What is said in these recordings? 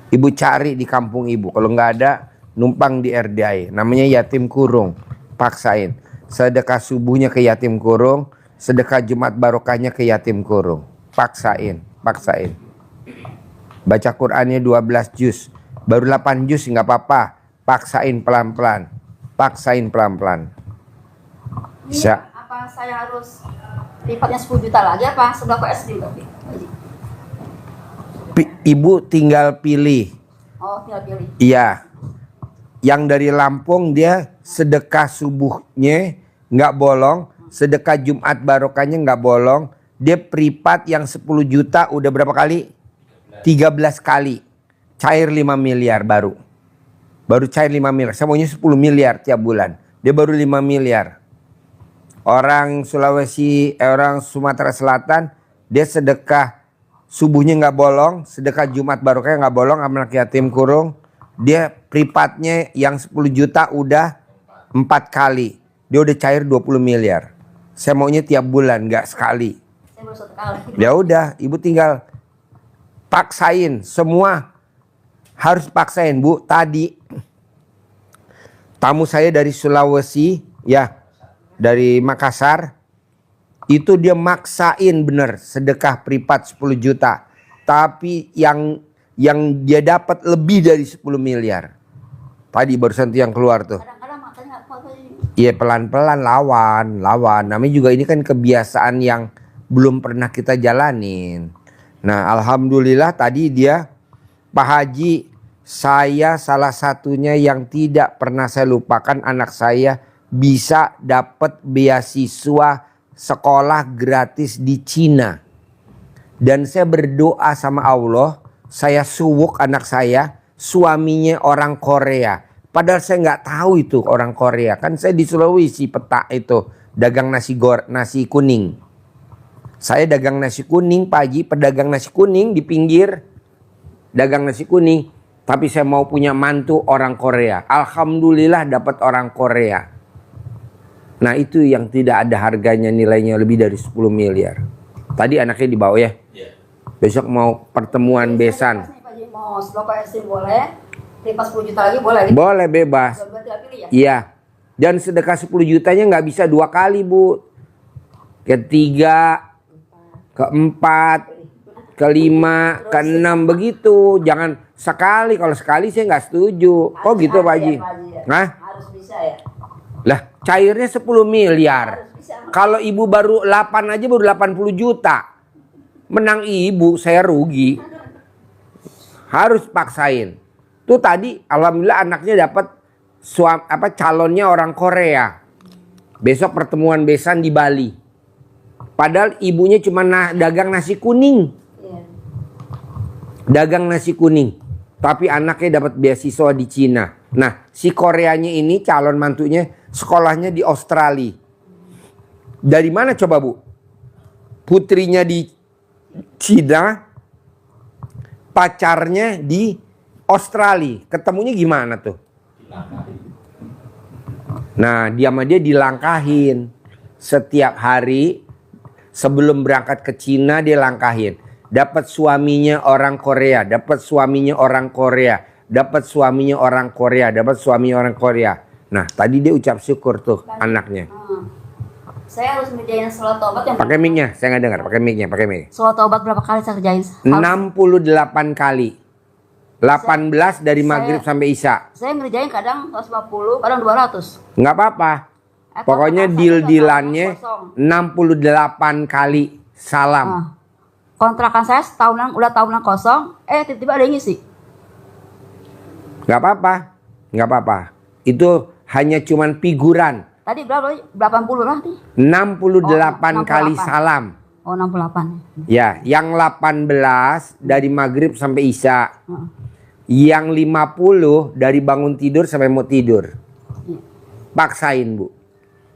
Ibu cari di kampung ibu. Kalau nggak ada, numpang di RDI. Namanya yatim kurung. Paksain. Sedekah subuhnya ke yatim kurung. Sedekah Jumat barokahnya ke yatim kurung. Paksain. Paksain. Baca Qur'annya 12 juz. Baru 8 juz nggak apa-apa. Paksain pelan-pelan. Paksain pelan-pelan. Bisa. Apa saya harus lipatnya 10 juta lagi apa sedekah SD tapi? Ibu tinggal pilih. Oh, tinggal pilih. Iya. Yang dari Lampung dia sedekah subuhnya nggak bolong. Sedekah Jumat barokahnya nggak bolong. Dia privat yang 10 juta udah berapa kali? 13 kali. Cair 5 miliar baru. Baru cair 5 miliar. Saya maunya 10 miliar tiap bulan. Dia baru 5 miliar. Orang Sulawesi, orang Sumatera Selatan, dia sedekah subuhnya nggak bolong, sedekah Jumat barokahnya nggak bolong, anak yatim kurung. Dia privatnya yang 10 juta udah 4 kali. Dia udah cair 20 miliar. Saya maunya tiap bulan, nggak sekali. Saya baru 1 kali. Ya udah, ibu tinggal paksain semua. Harus paksain, Bu. Tadi tamu saya dari Sulawesi, ya, dari Makassar, itu dia maksain bener sedekah privat 10 juta. Tapi yang dia dapat lebih dari 10 miliar. Tadi barusan tuh yang keluar tuh. Kadang-kadang makanya apa Iya, pelan-pelan lawan. Namanya juga ini kan kebiasaan yang belum pernah kita jalanin. Nah, alhamdulillah tadi dia, Pak Haji, saya salah satunya yang tidak pernah saya lupakan, anak saya bisa dapat beasiswa sekolah gratis di Cina. Dan saya berdoa sama Allah, saya suwuk anak saya, suaminya orang Korea. Padahal saya nggak tahu itu orang Korea. Kan saya di Sulawesi peta itu, dagang nasi kuning. Saya dagang nasi kuning, Pak Haji, pedagang nasi kuning di pinggir, dagang nasi kuning. Tapi saya mau punya mantu orang Korea. Alhamdulillah dapat orang Korea. Nah itu yang tidak ada harganya, nilainya lebih dari 10 miliar. Tadi anaknya dibawa ya? Iya. Besok mau pertemuan besan. Mau sedekah SD boleh, lipat 10 juta lagi boleh? Boleh, bebas. Pilih ya? Iya. Dan sedekah 10 jutanya nggak bisa 2 kali, Bu. Ketiga, keempat, kelima, keenam, begitu. Jangan sekali. Kalau sekali saya nggak setuju. Kok gitu, Pak Haji? Nah? Harus bisa ya. Lah, cairnya 10 miliar. Kalau ibu baru 8 aja baru 80 juta. Menang ibu, saya rugi. Harus paksain. Tuh tadi alhamdulillah anaknya dapat calonnya orang Korea. Besok pertemuan besan di Bali. Padahal ibunya cuma dagang nasi kuning. Dagang nasi kuning. Tapi anaknya dapat beasiswa di Cina. Nah, si Koreanya ini calon mantunya sekolahnya di Australia. Dari mana coba, Bu? Putrinya di Cina, pacarnya di Australia. Ketemunya gimana tuh? Nah, dia sama dia dilangkahin. Setiap hari sebelum berangkat ke Cina dia langkahin. Dapat suaminya orang Korea, dapat suaminya orang Korea, dapat suaminya orang Korea, dapat suaminya orang Korea. Nah, tadi dia ucap syukur tuh anaknya. Saya harus ngerjain sholat taubat yang pakai mic-nya, saya nggak dengar, pakai mic-nya, pakai mic. Sholat taubat berapa kali saya kerjain? 68 kali. 18 dari maghrib sampai isya. Saya ngerjain kadang 150, kadang 200. Nggak apa-apa. Pokoknya deal-dealannya 68 kali salam. Kontrakan saya udah tahunan kosong, tiba-tiba ada yang ngisi. Nggak apa-apa, nggak apa-apa. Itu hanya cuman figuran. Tadi berapa? 80 berarti? 68 kali salam. Oh, 68. Ya, yang 18 dari maghrib sampai isya. Yang 50 dari bangun tidur sampai mau tidur. Paksain, Bu.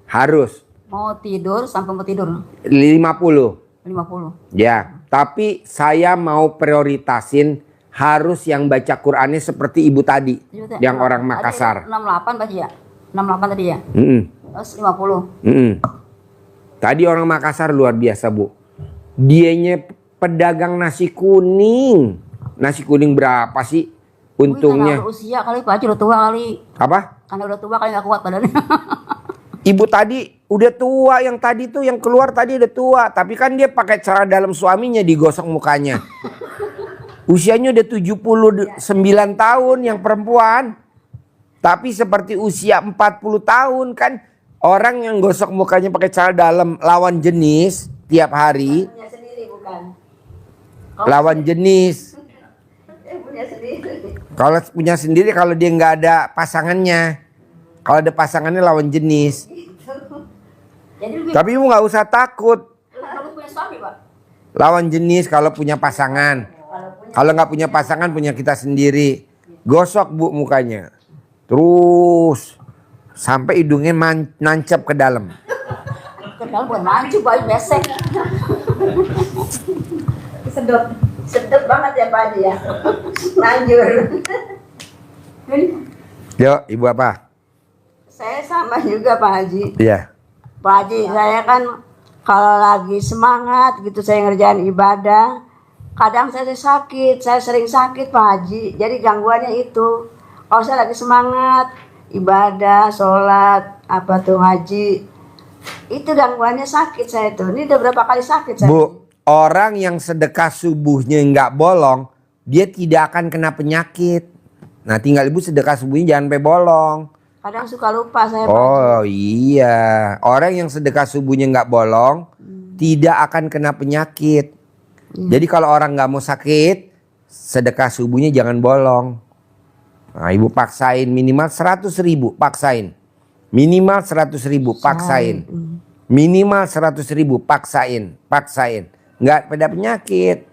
Harus. Mau tidur sampai mau tidur. 50. 50. Ya, tapi saya mau prioritasin harus yang baca Qur'annya seperti ibu tadi, yang orang Makassar. 68 tadi ya? 68 tadi ya? Terus 50. Tadi orang Makassar luar biasa, Bu. Dianya pedagang nasi kuning. Nasi kuning berapa sih? Untungnya. Karena udah usia kali Pak Haji, udah tua kali. Apa? Karena udah tua kali nggak kuat badannya. Ibu tadi udah tua, yang tadi tuh yang keluar tadi udah tua, tapi kan dia pakai celana dalam suaminya digosok mukanya. Usianya udah 79 tahun yang perempuan. Tapi seperti usia 40 tahun kan orang yang gosok mukanya pakai celana dalam lawan jenis tiap hari. Punya sendiri bukan? Lawan jenis. Punya sendiri. Kalau punya sendiri kalau dia nggak ada pasangannya. Kalau ada pasangannya lawan jenis. Jadi lebih Tapi ibu nggak usah takut. bagus punya suami Pak. Lawan jenis kalau punya pasangan. Kalau nggak punya pasangan punya kita sendiri. Gosok bu mukanya. Terus sampai hidungnya nancap ke dalam. Kenal bukan mancu Pak, besek. Sedot. Sedot banget ya Pak Haji ya. Lanjur. Yuk ibu apa? Saya sama juga Pak Haji. Iya. Pak Haji, saya kan kalau lagi semangat gitu saya ngerjain ibadah, kadang saya sakit, saya sering sakit Pak Haji. Jadi gangguannya itu. Kalau saya lagi semangat ibadah, sholat, apa tuh haji, itu gangguannya sakit saya tuh. Ini udah berapa kali sakit saya. Bu, orang yang sedekah subuhnya nggak bolong, dia tidak akan kena penyakit. Nah tinggal ibu sedekah subuhnya jangan sampai bolong. Kadang suka lupa saya Pak Haji. Oh iya, orang yang sedekah subuhnya nggak bolong tidak akan kena penyakit. Jadi kalau orang nggak mau sakit, sedekah subuhnya jangan bolong. Nah ibu paksain minimal 100.000, paksain. Minimal 100.000, paksain. Minimal 100.000, paksain, paksain. Nggak pada penyakit,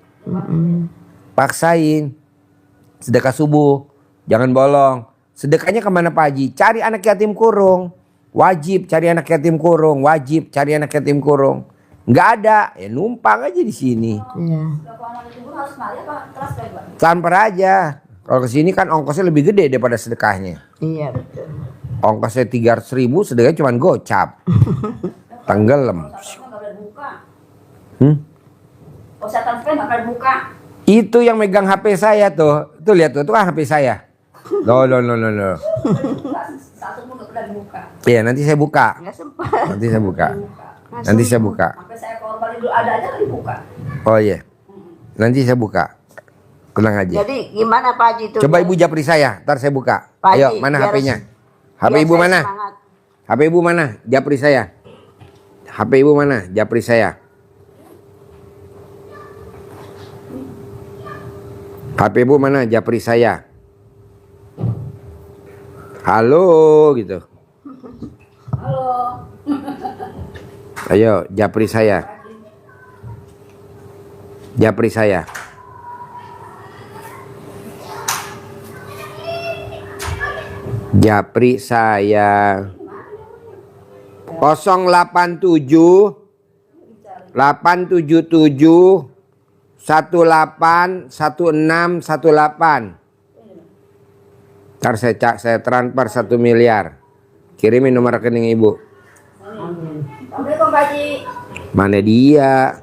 paksain. Sedekah subuh, jangan bolong. Sedekahnya kemana Pak Haji? Cari anak yatim kurung. Wajib cari anak yatim kurung. Wajib cari anak yatim kurung. Nggak ada, ya numpang aja di sini. Iya. Transfer aja. Kalau kesini kan ongkosnya lebih gede daripada sedekahnya. Iya betul. Ongkosnya 300.000, sedekahnya cuma gocap. Tenggelam. Oh saya transfer nggak pernah buka. Itu yang megang HP saya tuh. Tuh lihat tuh, itu kan HP saya. Loh. Satu pun nggak pernah buka. Iya, nanti saya buka. Nggak sempat. Nanti saya buka. Nanti saya buka. Sampai saya korban dulu ada aja nggak dibuka. Oh iya. Nanti saya buka. Tenang aja. Jadi gimana Pak Haji itu? Coba ibu japri saya, ntar saya buka. Pak Ayo, Haji, mana biar HP-nya? HP biar ibu saya mana? semangat. HP ibu mana? Japri saya. HP ibu mana? Japri saya. HP ibu mana? Japri saya. Halo gitu. Halo. Ayo, japri saya. Japri saya. Japri saya 087 877 181618. Ntar saya transfer 1 miliar. Kirimin nomor rekening ibu. Assalamualaikum Pak Haji. Mana dia?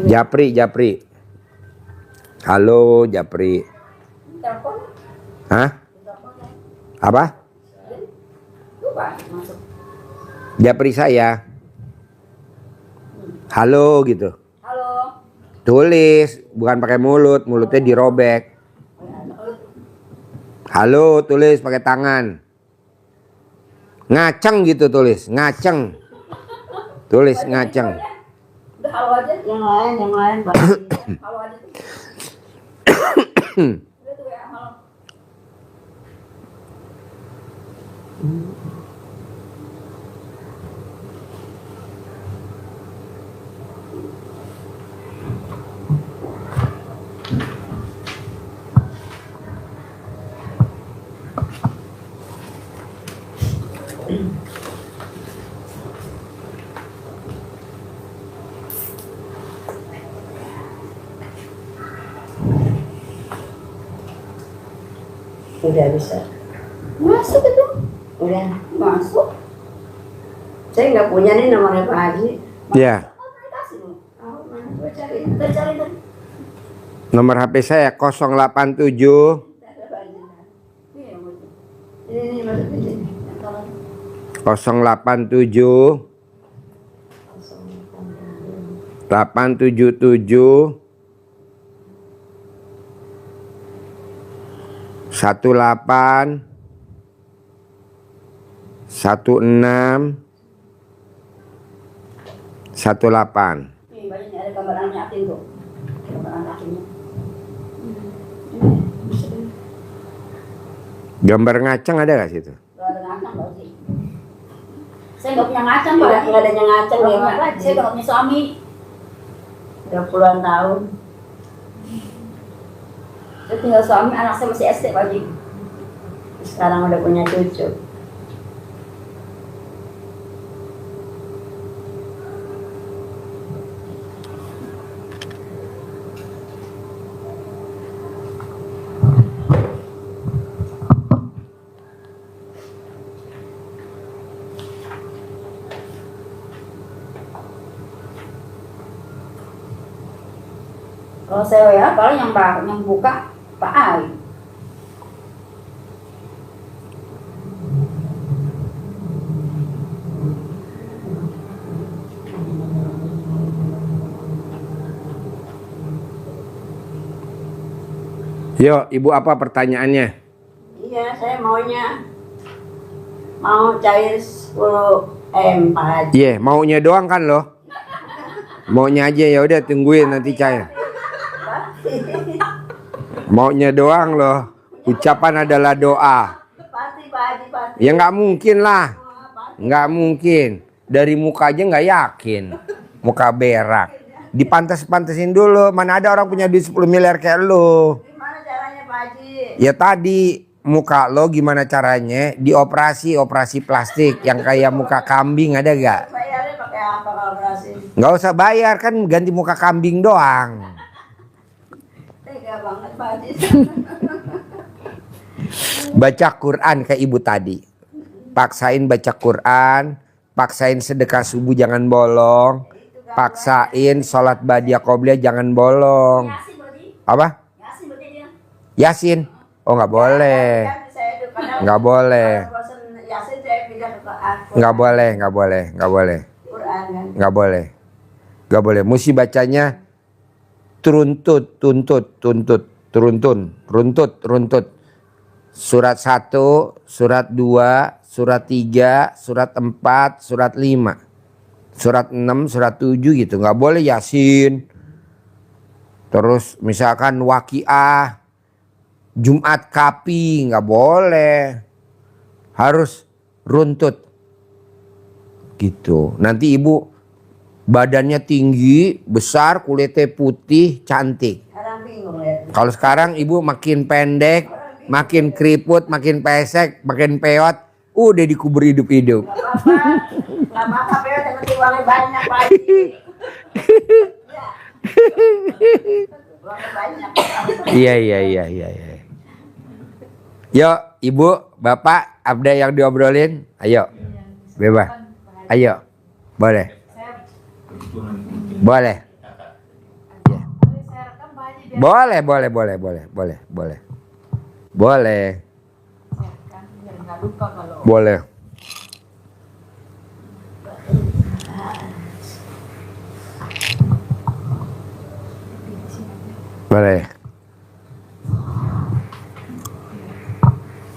Japri. Halo Japri. Telepon. Hah? Apa? Lupa masuk. Japri saya. Halo gitu. Halo. Tulis, bukan pakai mulut, mulutnya dirobek. Halo, tulis pakai tangan. Ngaceng gitu tulis, ngaceng. Tulis ngaceng. Udah halo aja. Yang lain Pak Haji. Halo aja tuh. Udah tuh ya halo. Udah bisa. Masuk itu. Udah masuk. Saya nggak punya nih nomornya Pak Haji. Ya. Kasih lu. Gue cari. Nomor HP saya 087 Ini maksudnya. 087 877 18 16 18. Nih, bajunya ada gambar anak yatim tuh. Gambar anak yatimnya. Gambar ngaceng ada gak situ? Gak ada ngacang, Pak Haji. Saya gak punya ngacang, Pak Haji. Gak ada yang ngacang ya, Pak Haji. Saya gak punya suami. Udah puluhan tahun. Saya tinggal suami, anak saya masih SD, Pak Haji. Sekarang udah punya cucu. Kalau saya ya, kalau yang buka Pak Ai. Yo, Ibu apa pertanyaannya? Iya, saya mau cair 10 M Pak Haji. Iya, maunya doang kan lo? Maunya aja ya udah tungguin nanti cair. Maunya doang loh. Ucapan adalah doa. Pasti Pak Haji, pasti. Ya nggak mungkin lah. Nggak mungkin. Dari muka aja nggak yakin. Muka berak. Dipantes-pantesin dulu. Mana ada orang punya duit 10 miliar kayak lo. Gimana caranya Pak Haji? Ya tadi muka lo gimana caranya dioperasi plastik yang kayak muka kambing ada gak? Bayarnya pakai apa kalau operasi? Nggak usah bayar kan ganti muka kambing doang. Tega banget Pak Haji. Baca Quran kayak ibu tadi. Paksain baca Quran, paksain sedekah subuh jangan bolong, paksain sholat ba'diyah qobliyah jangan bolong. Yasin berarti? Apa? Yasin berarti dia. Yasin? Oh nggak boleh. Nggak boleh. Yasin saya pindah ke Al-Quran. Nggak boleh, nggak boleh, nggak boleh. Quran kan. Nggak boleh. Nggak boleh. Mesti bacanya runtut. Surat 1, surat 2, surat 3, surat 4, surat 5. Surat 6, surat 7 gitu. Nggak boleh Yasin. Terus misalkan Waqiah, Jumat Kapi, nggak boleh. Harus runtut. Gitu. Nanti ibu badannya tinggi, besar, kulitnya putih, cantik. Sekarang bingung ya. Kalau sekarang ibu makin pendek, makin keriput, makin pesek, makin peot, udah dikubur hidup-hidup. Gak apa-apa, Pak, yang penting uangnya banyak Pak Haji. Uangnya banyak. Iya. Yuk, ibu, bapak, ada yang diobrolin? Ayo, bebas. Ayo, boleh. Boleh. Ya. Boleh. Boleh. Boleh.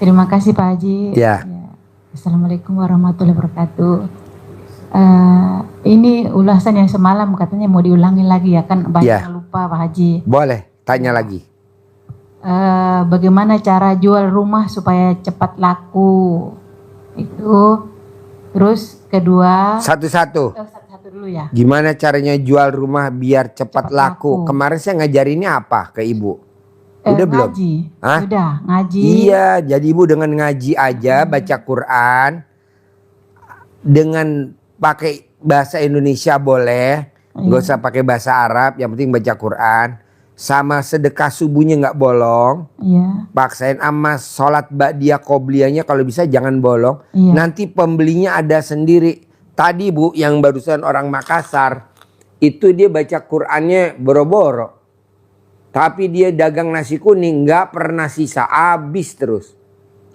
Terima kasih Pak Haji. Ya. Assalamualaikum warahmatullahi wabarakatuh. Ini ulasan yang semalam katanya mau diulangi lagi ya kan banyak Ya. yang lupa Pak Haji. Boleh, tanya lagi. Bagaimana cara jual rumah supaya cepat laku? Itu. Terus kedua. Satu-satu. Satu-satu dulu ya. Gimana caranya jual rumah biar cepat laku? laku. Kemarin saya ngajarinnya apa ke ibu? Udah belum? Ngaji. Hah? Udah ngaji. Iya, jadi ibu dengan ngaji aja, baca Quran, dengan pakai bahasa Indonesia boleh, nggak usah pakai bahasa Arab, yang penting baca Quran. Sama sedekah subuhnya nggak bolong, Iya. paksain sama sholat ba'diyah qobliyahnya kalau bisa jangan bolong. Iya. Nanti pembelinya ada sendiri. Tadi bu, yang barusan orang Makassar, itu dia baca Qurannya boro-boro. Tapi dia dagang nasi kuning nggak pernah sisa, habis terus.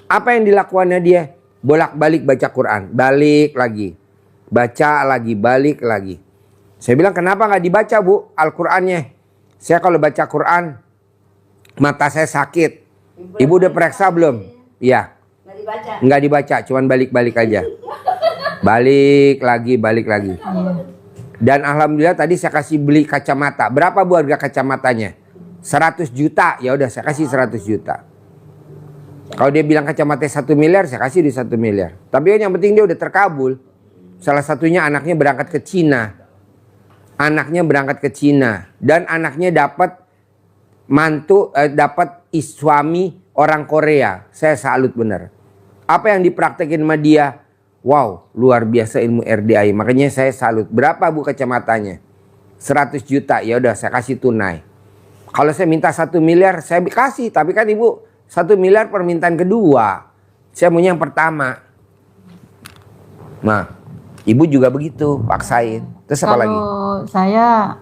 Apa yang dilakukannya dia? Bolak-balik baca Quran, balik lagi. Baca lagi, balik lagi. Saya bilang, kenapa nggak dibaca Bu Al-Qurannya? Saya kalau baca Quran, mata saya sakit. Ibu udah periksa belum? Iya. Nggak dibaca. Nggak dibaca, cuman balik-balik aja. Balik lagi, balik lagi. Dan alhamdulillah tadi saya kasih beli kacamata. Berapa Bu harga kacamatanya? 100 juta. Ya udah saya kasih 100 juta. Kalau dia bilang kacamata 1 miliar, saya kasih di 1 miliar. Tapi yang penting dia udah terkabul. Salah satunya anaknya berangkat ke Cina. Anaknya berangkat ke Cina. Dan anaknya dapat dapat suami orang Korea. Saya salut bener. Apa yang dipraktekin sama dia? Wow, luar biasa ilmu RDI. Makanya saya salut. Berapa Bu kacamatanya? 100 juta. Ya udah saya kasih tunai. Kalau saya minta 1 miliar, saya kasih. Tapi kan Ibu 1 miliar permintaan kedua. Saya maunya yang pertama. Nah, Ibu juga begitu, paksain. Terus apa lagi? Kalau saya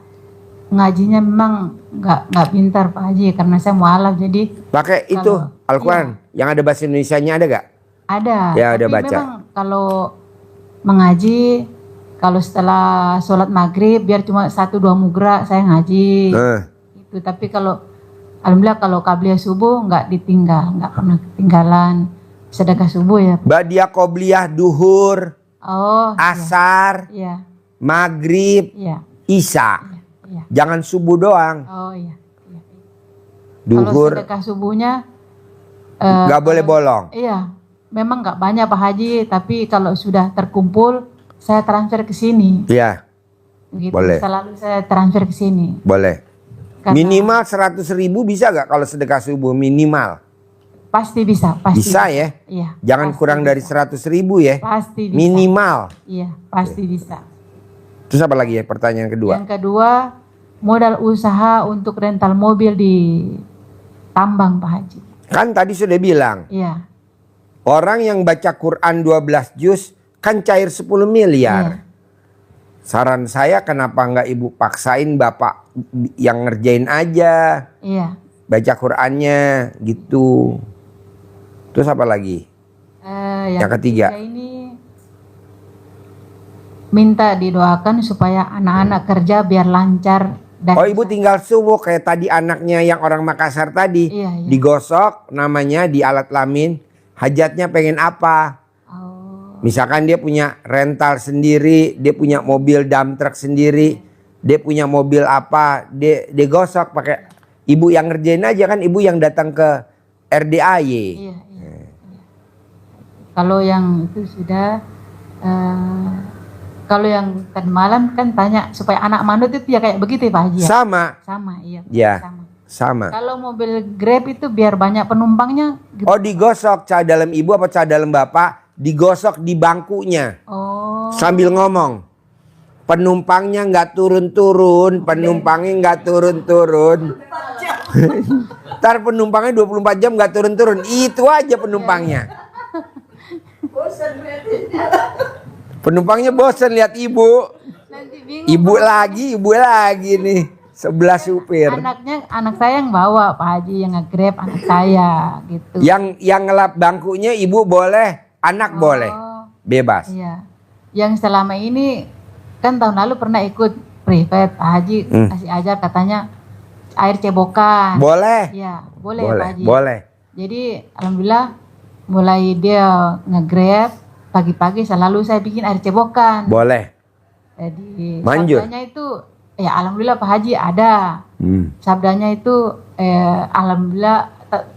ngajinya memang nggak pintar Pak Haji, karena saya mualaf, jadi Pakai itu Al-Quran. Yang ada bahasa Indonesianya ada gak? ada. Ya, Tapi udah baca. memang kalau mengaji, kalau setelah sholat maghrib biar cuma 1-2 mugra saya ngaji. Itu. Tapi kalau alhamdulillah kalau qabliyah subuh nggak ditinggal, nggak pernah ketinggalan sedekah subuh ya. Badiah qobliyah duhur, Oh, asar, iya, maghrib, iya, isya. iya. Jangan subuh doang. Oh iya. Iya. Kalau Duhur sedekah subuhnya nggak boleh bolong. iya, memang nggak banyak Pak Haji, tapi kalau sudah terkumpul saya transfer ke sini. Iya, Gitu. Boleh. Selalu saya transfer ke sini. boleh. Karena Minimal 100.000 bisa gak kalau sedekah subuh? Minimal. pasti bisa, pasti. Bisa ya? Iya. Jangan pasti kurang bisa. dari 100.000 ya. Pasti bisa. Minimal. Iya, pasti bisa. Terus apa lagi ya pertanyaan kedua? Yang kedua, modal usaha untuk rental mobil di tambang Pak Haji. Kan tadi sudah bilang, Iya. orang yang baca Quran 12 juz kan cair 10 miliar. Saran saya kenapa nggak Ibu paksain Bapak yang ngerjain aja. Iya. Baca Qurannya gitu. Terus apa lagi? Yang ketiga. Ini minta didoakan supaya anak-anak kerja biar lancar dan Oh Ibu tinggal subuh kayak tadi anaknya yang orang Makassar tadi. Iya. Digosok namanya di alat kelamin. Hajatnya pengen apa? Oh, Misalkan dia punya rental sendiri, dia punya mobil dump truck sendiri, dia punya mobil apa, dia gosok pakai Ibu yang ngerjain aja kan, Ibu yang datang ke RDAY. iya, iya. Kalau yang itu sudah kalau yang tadi malam kan tanya supaya anak manut itu ya kayak begitu ya Pak Haji ya? Sama. Sama, iya. Ya. Sama. Sama. Kalau mobil Grab itu biar banyak penumpangnya gitu. Oh digosok cah dalam Ibu apa cah dalam Bapak, digosok di bangkunya. Oh. Sambil ngomong. Penumpangnya nggak turun-turun, penumpangnya nggak turun-turun. Ntar penumpangnya 24 jam nggak turun-turun. Itu aja penumpangnya. Penumpangnya bosan lihat Ibu. Nanti bingung. Ibu lagi nih. 11 supir. Anak saya yang bawa Pak Haji, yang nge-Grab anak saya gitu. Yang ngelap bangkunya Ibu boleh, anak boleh. Bebas. Iya. Yang selama ini kan tahun lalu pernah ikut privat Pak Haji kasih ajar katanya air cebokan. Boleh. Iya, boleh, Boleh. Pak Haji. Boleh. Jadi alhamdulillah mulai dia nge-Grab pagi-pagi selalu saya bikin air cebokan. Boleh. Jadi Manjur. sabdanya itu ya alhamdulillah Pak Haji ada. Sabdanya itu alhamdulillah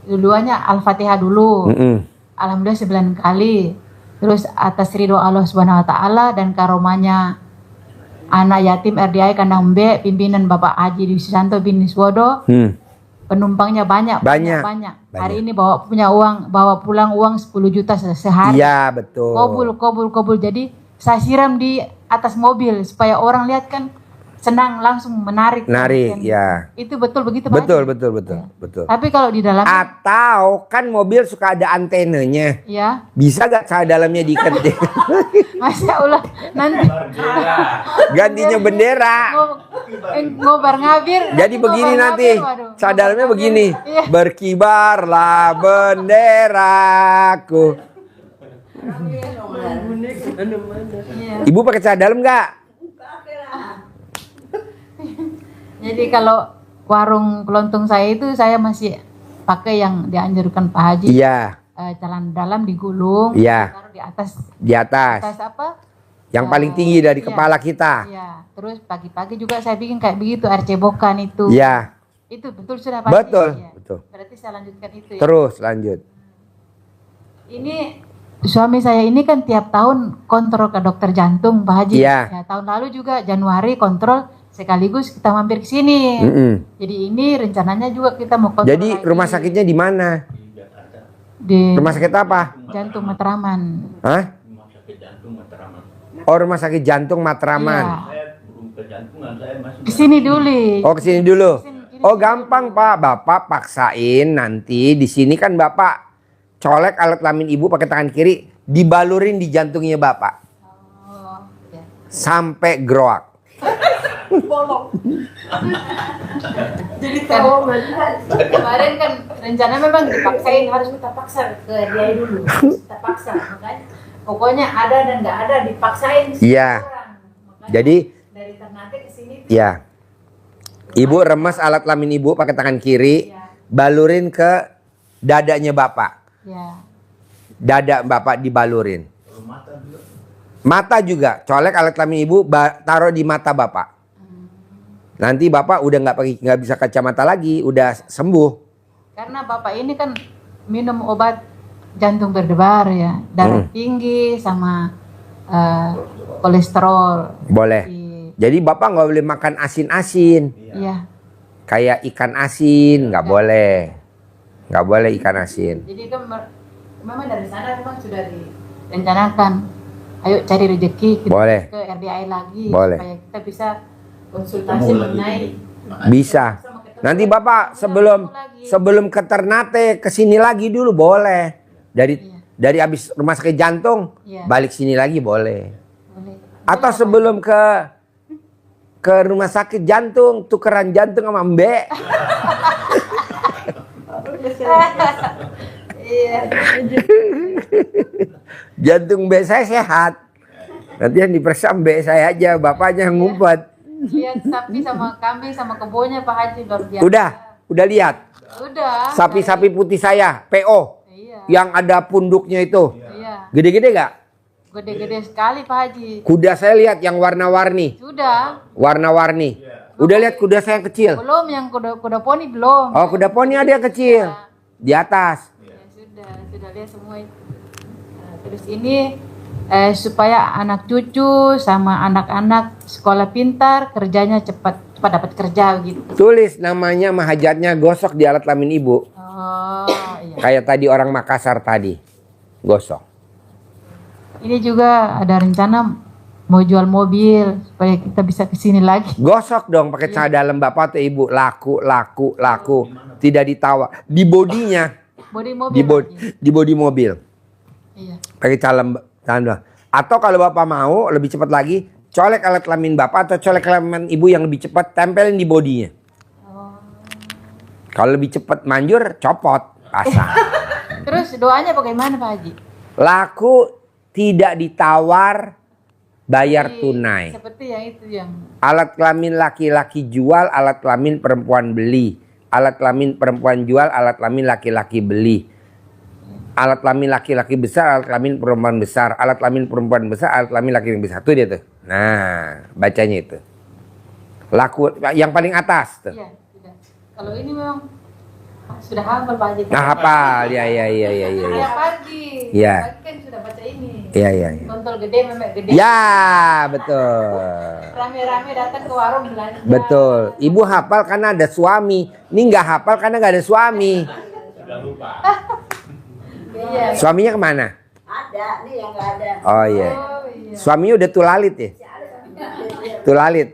duluannya Al-Fatihah dulu. Alhamdulillah 9 kali. Terus atas ridho Allah Subhanahu wa taala dan karomanya anak yatim RDI Kandang Mbe pimpinan Bapak Haji Dwi Susanto bin Niswodo. Penumpangnya banyak. Hari ini bawa pulang uang 10 juta sehari. Iya, betul. Kobul. Jadi saya siram di atas mobil supaya orang lihat kan senang langsung menarik. Narik, ya. Itu betul begitu Pak Betul, Haji? betul, betul, betul. Tapi kalau di dalam Atau kan mobil suka ada antenanya. ya, Bisa gak cahaya dalamnya diikat? Masya Allah nanti Gantinya bendera. ngobar ngabir. Jadi begini ngobar nanti, ngabir, waduh. cahaya dalamnya begini. Iya. Berkibarlah benderaku. Iya. Ibu pakai cahaya dalam nggak? Jadi kalau warung kelontong saya itu saya masih pakai yang dianjurkan Pak Haji. Iya, Jalan dalam digulung, Iya. taruh di atas di atas. apa? Yang paling tinggi dari Iya. kepala kita. Iya. Terus pagi-pagi juga saya bikin kayak begitu air cebokan itu. Iya, Itu betul sudah Pak Haji? betul, Iya. betul. Berarti saya lanjutkan itu ya. Terus lanjut. Ini suami saya ini kan tiap tahun kontrol ke dokter jantung Pak Haji. Iya. Ya, tahun lalu juga Januari kontrol sekaligus kita mampir ke sini. Jadi ini rencananya juga kita mau kontrol. Jadi lagi rumah sakitnya di mana? di Rumah sakit apa? Jantung Matraman. Hah? Oh, rumah sakit jantung Matraman. Ke sini dulu. Oh, kesini dulu. Oh, gampang Pak. Bapak paksain nanti di sini kan Bapak colek alat kelamin ibu pakai tangan kiri, dibalurin di jantungnya Bapak Oh, ya. sampai groak. Kemarin kan rencana memang dipaksain harus kita paksa ke dia dulu. Kita paksa makanya pokoknya ada dan nggak ada dipaksain semua Iya. orang. Makanya Jadi, dari Ternate ke sini ya. Ibu remes alat kelamin ibu pakai tangan kiri, ya. balurin ke dadanya Bapak. Ya. Dada Bapak dibalurin. Mata juga, colek alat kelamin ibu, taruh di mata Bapak. Nanti Bapak udah nggak bisa kacamata lagi, udah sembuh. Karena Bapak ini kan minum obat jantung berdebar ya, darah tinggi sama kolesterol. Boleh. Jadi Bapak nggak boleh makan asin-asin, Iya. kayak ikan asin, nggak boleh. Nggak boleh ikan asin. Jadi kan memang dari sana memang sudah direncanakan. Ayo cari rezeki kita Boleh. ke RDI lagi Boleh. supaya kita bisa konsultasi mengenai Bisa. Nanti Bapak sebelum ke Ternate kesini lagi dulu boleh. Dari habis rumah sakit jantung Iya. balik sini lagi boleh. boleh. Atau sebelum ke rumah sakit jantung tukeran jantung sama Mbak. Iya. Jantung Mbak saya sehat. Nanti yang diperiksa Mbak saya aja, bapaknya yang ngumpet. Lihat sapi sama kambing sama kebunnya Pak Haji luar biasa. Udah lihat. Udah. Sapi-sapi putih saya, PO. Iya. Yang ada punduknya itu. Iya. Gede-gede gak? Gede-gede sekali Pak Haji. Kuda saya lihat yang warna-warni. Sudah. Warna-warni. Udah lihat kuda saya yang kecil. Belum yang kuda poni belum. Oh, kuda poni ada yang kecil. Di atas. Ya, sudah lihat semua itu. Nah, terus ini supaya anak cucu sama anak-anak sekolah pintar, kerjanya cepat dapat kerja gitu. Tulis namanya mahajatnya gosok di alat kelamin ibu. Oh, iya. Kayak tadi orang Makassar tadi. Gosok. Ini juga ada rencana mau jual mobil supaya kita bisa kesini lagi. Gosok dong pakai cahaya dalam Bapak atau Ibu. Laku. Tidak ditawar. Di bodinya. Bodi mobil. Di bodi mobil. Iya. Pakai dalam. Atau kalau Bapak mau lebih cepat lagi, colek alat kelamin Bapak atau colek kelamin Ibu yang lebih cepat, tempelin di bodinya. Oh. Kalau lebih cepat manjur, copot, pasang. Terus doanya bagaimana Pak Haji? Laku, tidak ditawar, bayar tunai. Seperti yang itu yang. Alat kelamin laki-laki jual, alat kelamin perempuan beli. Alat kelamin perempuan jual, alat kelamin laki-laki beli. Alat kelamin laki-laki besar, alat kelamin perempuan besar. Alat kelamin perempuan besar, alat kelamin laki-laki besar. Itu dia tuh. Nah, bacanya itu. Laku yang paling atas tuh. Iya, sudah. Kalau ini memang sudah hafal Pak Haji. Nah, hafal. Ya. Tiap pagi. Iya. Pagi kan sudah baca ini. Iya. Kontol gede memang gede. Ya, betul. Rame-rame datang ke warung belanja. Betul. Ibu hafal karena ada suami. Ini nggak hafal karena nggak ada suami. Iya. Suaminya kemana? Ada, nih yang nggak ada. Oh iya. Oh iya. Suaminya udah tulalit ya? Tulalit.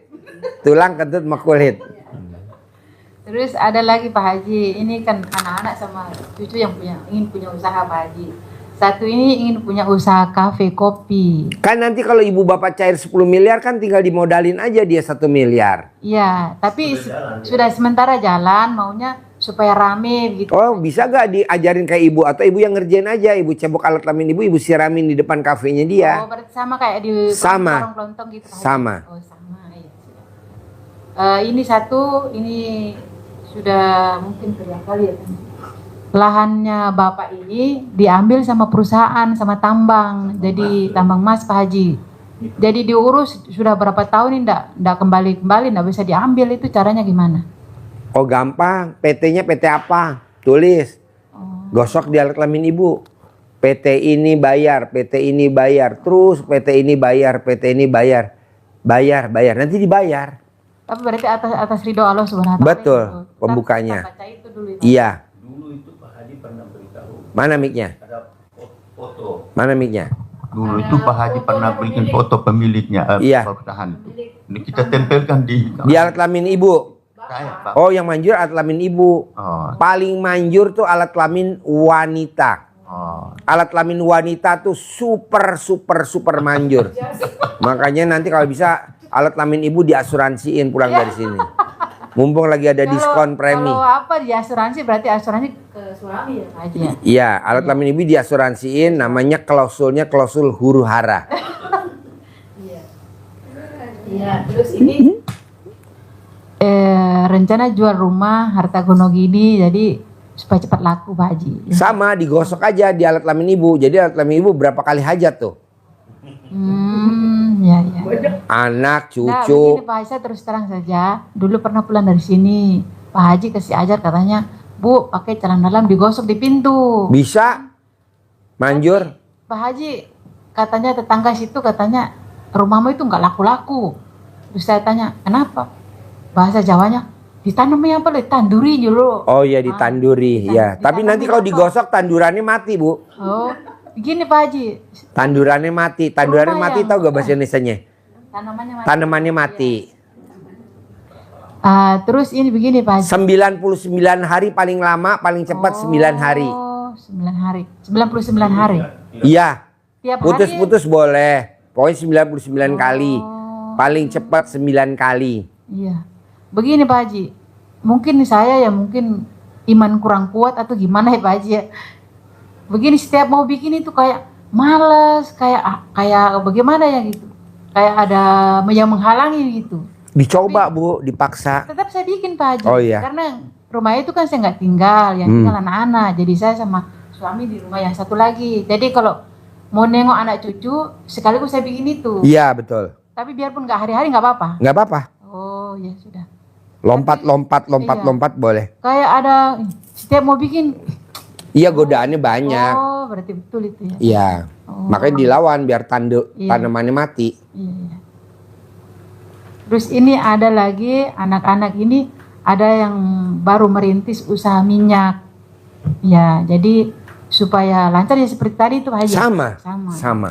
Tulang kentut sama kulit. Terus ada lagi Pak Haji, ini kan anak-anak sama cucu yang ingin punya usaha Pak Haji. Satu ini ingin punya usaha kafe kopi. Kan nanti kalau ibu bapak cair 10 miliar kan tinggal dimodalin aja dia 1 miliar. Iya, tapi sudah sementara jalan, maunya supaya rame gitu. Oh, bisa gak diajarin kayak ibu atau ibu yang ngerjain aja, ibu cebok alat kelamin ibu siramin di depan kafenya dia. Oh, berarti sama kayak di Sama. warung kelontong gitu Pak Haji? Sama. Oh, sama. Iya, sudah. Ini satu, ini sudah mungkin kedua kali ya. Lahannya Bapak ini diambil sama perusahaan, sama tambang. Jadi tambang emas Pak Haji. Jadi diurus sudah berapa tahun ini enggak kembali, enggak bisa diambil, itu caranya gimana? Oh gampang, PT-nya PT apa? Tulis. Gosok di alat kelamin ibu. PT ini bayar, PT ini bayar, terus PT ini bayar, PT ini bayar. Bayar, nanti dibayar. Tapi berarti atas ridho Allah Subhanahu wa taala. Betul, itu. pembukanya. Kita baca itu dulu, Iya. Dulu itu Pak Haji pernah beritahu Mana mic-nya? ada foto. Mana mic-nya? Dulu itu Pak Haji pernah bikin foto pemiliknya, Iya. pertahan itu. Ini kita tempelkan di Di alat kelamin ibu. saya, Pak. Oh, yang manjur alat kelamin ibu. Oh, Paling manjur tuh alat kelamin wanita. oh. Alat kelamin wanita tuh super manjur. Makanya nanti kalau bisa alat kelamin ibu diasuransiin pulang dari sini. Mumpung lagi ada diskon premi. Kalau apa di asuransi berarti asuransi ke suami ya Pak Haji ya? Iya, alat kelamin ibu diasuransiin, namanya klausulnya klausul huru hara. Iya, terus ini rencana jual rumah harta gono gini jadi supaya cepat laku Pak Haji. Sama digosok aja di alat kelamin ibu. Jadi alat kelamin ibu berapa kali hajat tuh? Ya. Anak, Nah, cucu. begini Pak Haji, saya terus terang saja. Dulu pernah pulang dari sini, Pak Haji kasih ajar katanya, Bu, pakai celana dalam digosok di pintu. Bisa? Manjur? Pak Haji, katanya tetangga situ katanya rumahmu itu nggak laku-laku. Terus saya tanya, kenapa? Bahasa Jawanya, ditanamnya apa? Ditanduri dulu. Oh iya ditanduri, ya. Tapi nanti kalau digosok tandurannya mati bu. Oh, begini Pak Haji, Tandurannya mati. Tandurannya Rumah mati yang- tahu gak bahasa Indonesianya? tanamannya mati. Tanamannya mati. Terus ini begini Pak Haji. 99 hari paling lama, paling cepat 9 hari. Oh, 9 hari. 99 hari. Iya. Tiap hari. Putus-putus boleh. Pokoknya 99 kali. Oh. Paling cepat 9 kali. Iya. Begini Pak Haji. Mungkin saya ya mungkin iman kurang kuat atau gimana ya Pak Haji ya. Begini setiap mau bikin itu kayak males, kayak bagaimana ya gitu. Kayak ada yang menghalangi gitu. Dicoba bu, dipaksa. Tetap saya bikin Pak Haji. Oh, iya. Karena rumah itu kan saya nggak tinggal, yang tinggal anak-anak. Jadi saya sama suami di rumah yang satu lagi. Jadi kalau mau nengok anak cucu, sekaligus saya bikin itu. Iya betul. Tapi biarpun nggak hari-hari nggak apa-apa. Nggak apa-apa. Oh ya sudah. Lompat boleh. Kayak ada setiap mau bikin. Iya godaannya banyak. Oh berarti betul itu ya. Iya. Oh. Makanya dilawan biar Iya. tanamannya mati. Iya. Terus ini ada lagi anak-anak ini ada yang baru merintis usaha minyak. Ya jadi supaya lancar ya seperti tadi itu Pak Haji. Sama.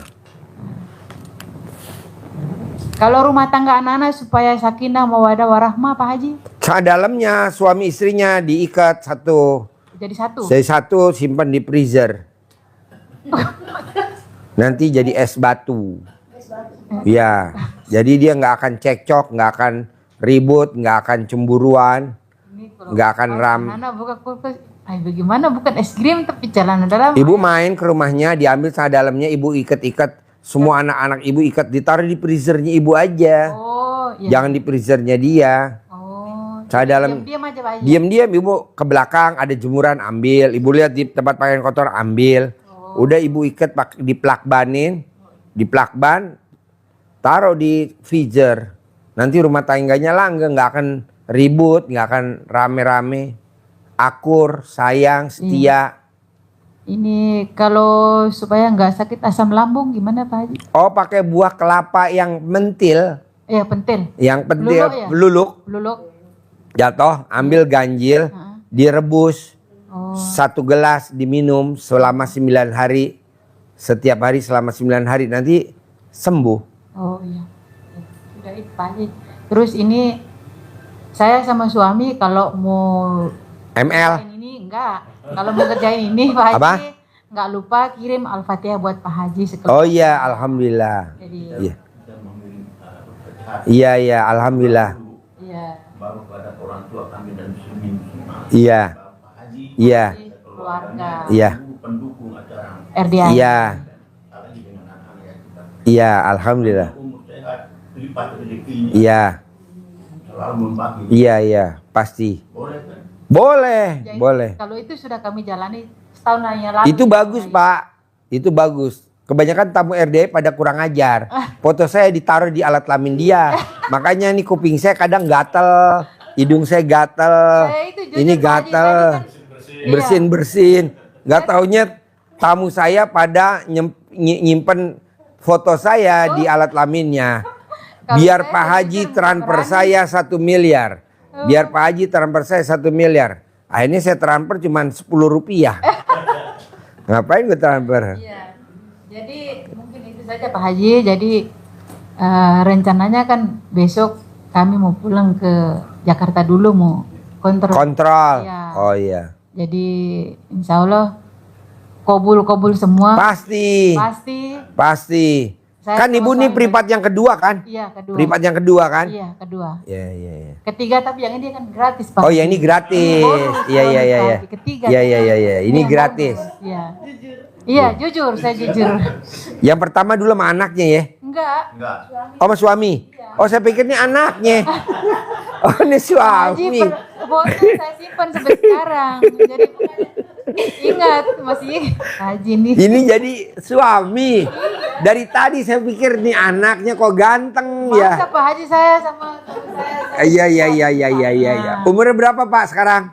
Kalau rumah tangga anak-anak supaya sakinah mawadah warahmah Pak Haji. Dalamnya suami istrinya diikat satu. Jadi satu. Saya satu simpan di freezer. Nanti jadi es batu. Ya, jadi dia nggak akan cekcok, nggak akan ribut, nggak akan cemburuan, Ini kalau nggak akan ram. anak buka kulkas, bagaimana bukan es krim tapi celana dalam. Ibu main ke rumahnya, diambil celana dalamnya, ibu ikat-ikat. Semua anak-anak ibu ikat, ditaruh di freezernya ibu aja. Oh, iya. Jangan di freezernya dia. Oh. Celana dalam. Diam aja Pak Haji. Diam-diam ibu ke belakang ada jemuran ambil, ibu lihat di tempat pakaian kotor ambil. Udah ibu ikat di plakbanin, di plakban, taruh di freezer. Nanti rumah tangganya langgeng, nggak akan ribut, nggak akan rame-rame, akur, sayang, setia. Ini kalau supaya nggak sakit asam lambung gimana Pak Haji? Oh pakai buah kelapa yang mentil, Ya pentil. yang pentil, Beluluk ya? beluluk, Beluluk. jatuh, ambil ganjil, direbus. Oh. 1 gelas diminum selama 9 hari. Setiap hari selama 9 hari nanti sembuh. Oh iya. Ya, sudah itu Pak Haji. Terus ini saya sama suami kalau mau ML. kerjain ini enggak. Kalau mau kerjain ini Pak Haji Apa? enggak lupa kirim Al-Fatihah buat Pak Haji Oh iya, alhamdulillah. Jadi Iya. Iya, iya, alhamdulillah. iya. Baru pada orang tua kami dan muslimin semua. Iya. Pak Haji, Iya. Keluarga Iya. pendukung acara RDI. Iya. apalagi dengan anak-anak yang kita Iya, alhamdulillah. umur sehat, lipat rezekinya, Iya. selalu membagi. Iya, iya, pasti. Boleh kan? Boleh, Jadi, boleh. Kalau itu sudah kami jalani setahun yang lalu. Itu bagus, Pak. Itu bagus. Kebanyakan tamu RDI pada kurang ajar. Foto saya ditaruh di alat kelamin dia. Makanya nih kuping saya kadang gatel, hidung saya gatel, Saya itu jujur, ini Pak Haji, gatel, tadi kan- bersin-bersin. Gak taunya tamu saya pada nyimpen foto saya di alat kelaminnya. Kalau Biar saya Pak Haji jujur transfer berani. saya 1 miliar. Biar Pak Haji transfer saya 1 miliar. Akhirnya saya transfer cuma 10 rupiah. Ngapain gue transfer? Iya. Jadi mungkin itu saja Pak Haji. Jadi rencananya kan besok kami mau pulang ke Jakarta dulu mau kontrol. Kontrol. Iya. Oh iya. Jadi insya Allah kobul semua. Pasti. Pasti. Pasti. Saya Kan ibu sama nih suami privat yang kedua kan? Iya kedua. Privat yang kedua kan? Iya kedua. Iya, iya, iya. Ketiga tapi yang ini kan gratis Pak. Oh ya ini gratis. Bonus, Iya, iya, iya, iya. bonus, ketiga. Iya, iya, iya, iya. Ini Iya, gratis. bonus. Iya. Iya jujur saya jujur. Yang pertama dulu sama anaknya ya. Enggak. Enggak. Oh sama suami. Oh saya pikir ini anaknya. Oh ini Haji suami. foto saya simpan sampai sekarang. Jadi ingat masih Haji nih. Ini jadi suami. Dari tadi saya pikir nih anaknya kok ganteng Masa ya. Pak Haji saya sama teman saya. Iya, iya, iya, iya, iya, iya, iya. Umurnya berapa Pak sekarang?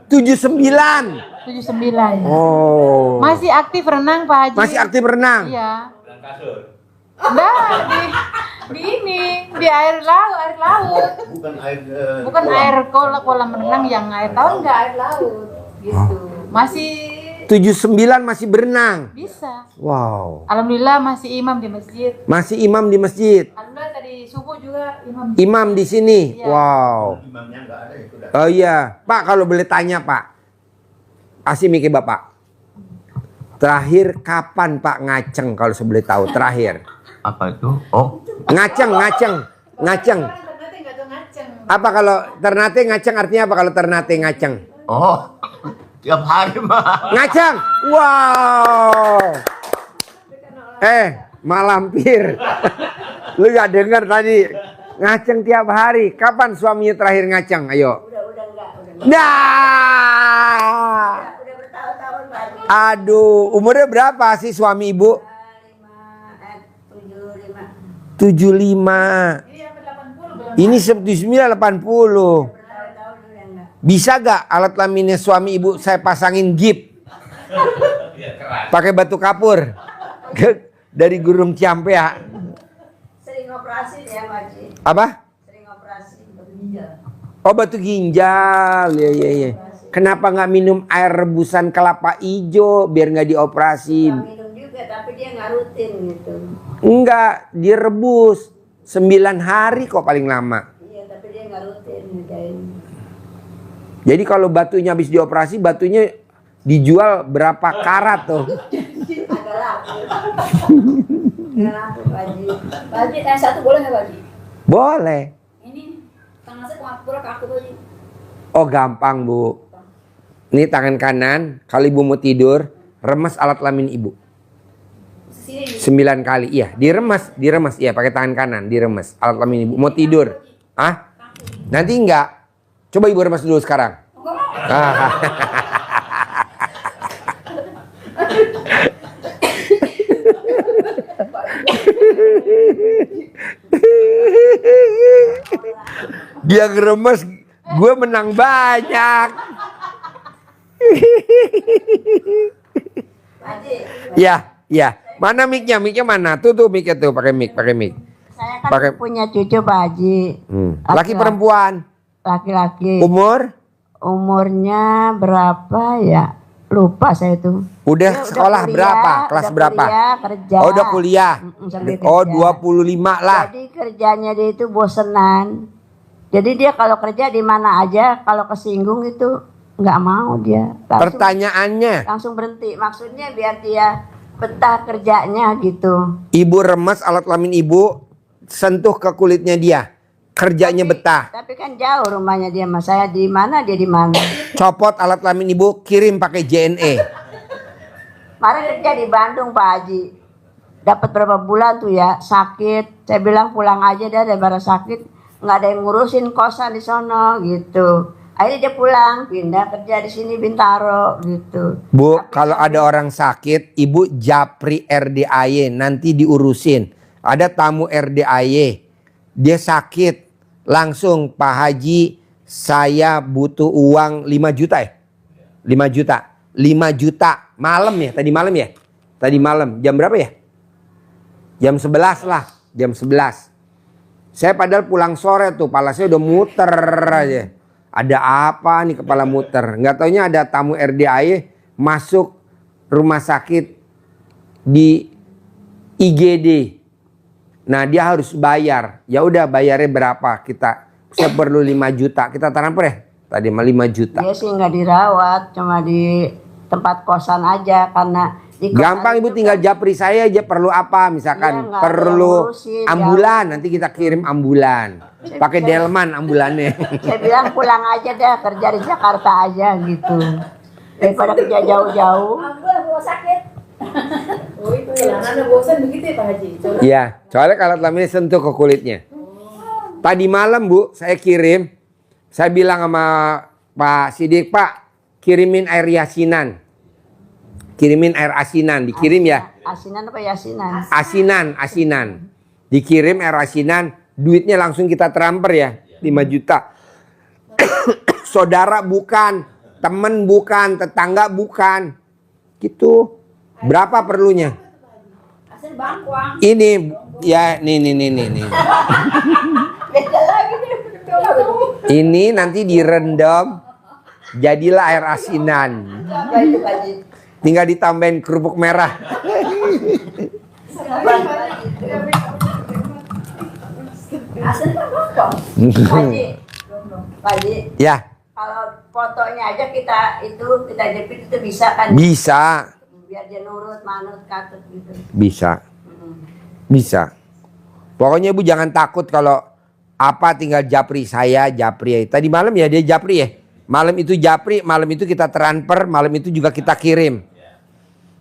79. 79. Oh. Masih aktif renang Pak Haji. Masih aktif renang? Iya. Enggak, di ini, di air laut. Bukan air Bukan air kolam renang yang air tahun enggak air laut gitu. Masih 79 masih berenang. bisa. Wow. Alhamdulillah masih imam di masjid. Masih imam di masjid. Alhamdulillah tadi subuh juga imam. Imam di sini. Iya. Wow. imamnya enggak ada ya sudah. Oh iya, Pak kalau boleh tanya Pak. Kasih mikir Bapak. Terakhir kapan Pak ngaceng kalau saya boleh tahu terakhir? Apa itu? Oh, Ngaceng. Apa kalau Ternate ngaceng artinya apa kalau Ternate ngaceng? oh, tiap hari mah. Ngaceng. Wow. Malampir. Lu gak denger tadi. Ngaceng tiap hari. Kapan suaminya terakhir ngaceng? Ayo. Udah enggak. Nah. Udah bertahun-tahun Pak Haji. Aduh, umurnya berapa sih suami ibu? 75. 75. Ini 79 80. Bertahun-tahun udah enggak. Bisa gak alat kelaminnya suami ibu saya pasangin gip? Pakai batu kapur. Dari Gunung Ciampea. Sering operasi ya Pak Haji. Apa? Sering operasi batu ginjal. Oh batu ginjal. Ya, ya, ya. Kenapa nggak minum air rebusan kelapa hijau biar nggak dioperasi? Nggak minum juga tapi dia nggak rutin gitu. Enggak, direbus 9 hari kok paling lama. Iya tapi dia nggak rutin ngerjain. Jadi kalau batunya habis dioperasi, batunya dijual berapa karat tuh? Agak laku. Agak laku Pak Haji. Pak Haji tanya satu boleh nggak Pak Haji? Boleh. Ini tangan saya kemana pula ke aku Pak Haji. Oh gampang bu. Ini tangan kanan, kalau ibu mau tidur, remes alat kelamin ibu. Sini. 9 kali, iya diremes, iya pakai tangan kanan, diremes alat kelamin ibu. Mau tidur, Nanti enggak. Coba ibu remes dulu sekarang. Dia ngeremes, gue menang banyak. Pak Haji. Ya, ya. Mana mic-nya? Mic-nya mana? Tuh mic-nya tuh, pakai mic. Saya kan Pakai- punya cucu Pak Haji. Laki perempuan. Laki-laki. Umur? Umurnya berapa ya? Lupa saya itu. Udah Dia sekolah kuliah, berapa? Kelas udah berapa? kuliah, kerja. Oh, udah kuliah. sambil Oh, kerja. 25 lah. Jadi kerjanya dia itu bosenan. Jadi dia kalau kerja di mana aja, kalau kesinggung itu nggak mau dia. Pertanyaannya, Langsung berhenti. Maksudnya biar dia betah kerjanya gitu. ibu remes alat kelamin ibu, sentuh ke kulitnya dia. Kerjanya betah. Tapi kan jauh rumahnya dia, mas. Saya di mana, dia di mana. Copot alat kelamin ibu, kirim pakai JNE. Kemarin kerja di Bandung Pak Haji. Dapat berapa bulan tuh ya, sakit. Saya bilang pulang aja dah daripada sakit. Nggak ada yang ngurusin kosan di sono gitu. Akhirnya dia pulang, pindah kerja di sini Bintaro gitu. Bu, kalau ada orang sakit, ibu japri RDAY, nanti diurusin. Ada tamu RDAY, dia sakit, langsung Pak Haji, saya butuh uang 5 juta ya? 5 juta. 5 juta malam ya, tadi malam ya? Tadi malam, jam berapa ya? Jam 11 lah, jam 11. Saya padahal pulang sore tuh, kepala saya udah muter aja. Ada apa nih kepala muter? Nggak taunya ada tamu RDAY masuk rumah sakit di IGD. Nah dia harus bayar. Ya udah bayarnya berapa? Saya perlu 5 juta. Kita transfer ya? Tadi mah 5 juta. Dia sih nggak dirawat, cuma di tempat kosan aja karena di kosan Gampang ibu, itu tinggal kan japri saya aja perlu apa? Misalkan Iya, nggak ada perlu yang ngurusin, ambulan, nanti kita kirim ambulan. Pakai delman ambulannya. Saya bilang pulang aja deh, kerja di Jakarta aja gitu. Daripada kerja jauh-jauh. Oh itu ya, karena bosan begitu ya Pak Haji. Iya, soalnya kalau kelaminnya sentuh ke kulitnya. Tadi malam Bu, saya kirim. Saya bilang sama Pak Sidik, Pak, kirimin air yasinan. Kirimin air asinan, dikirim ya. Asinan apa yasinan? Asinan. Dikirim air asinan, duitnya langsung kita transfer ya, 5 juta. Saudara bukan, temen bukan, tetangga bukan. Gitu. Berapa perlunya? Ini ya, nih. Ini nanti direndam, jadilah air asinan. Tinggal ditambahin kerupuk merah. Haji, Ya, kalau fotonya aja kita jepit itu bisa kan? bisa. Biar dia nurut, manut, katut gitu. Bisa. Bisa. Pokoknya ibu jangan takut kalau apa tinggal japri saya, japri. Tadi malam ya dia japri ya. Malam itu japri, malam itu kita transfer, malam itu juga kita kirim.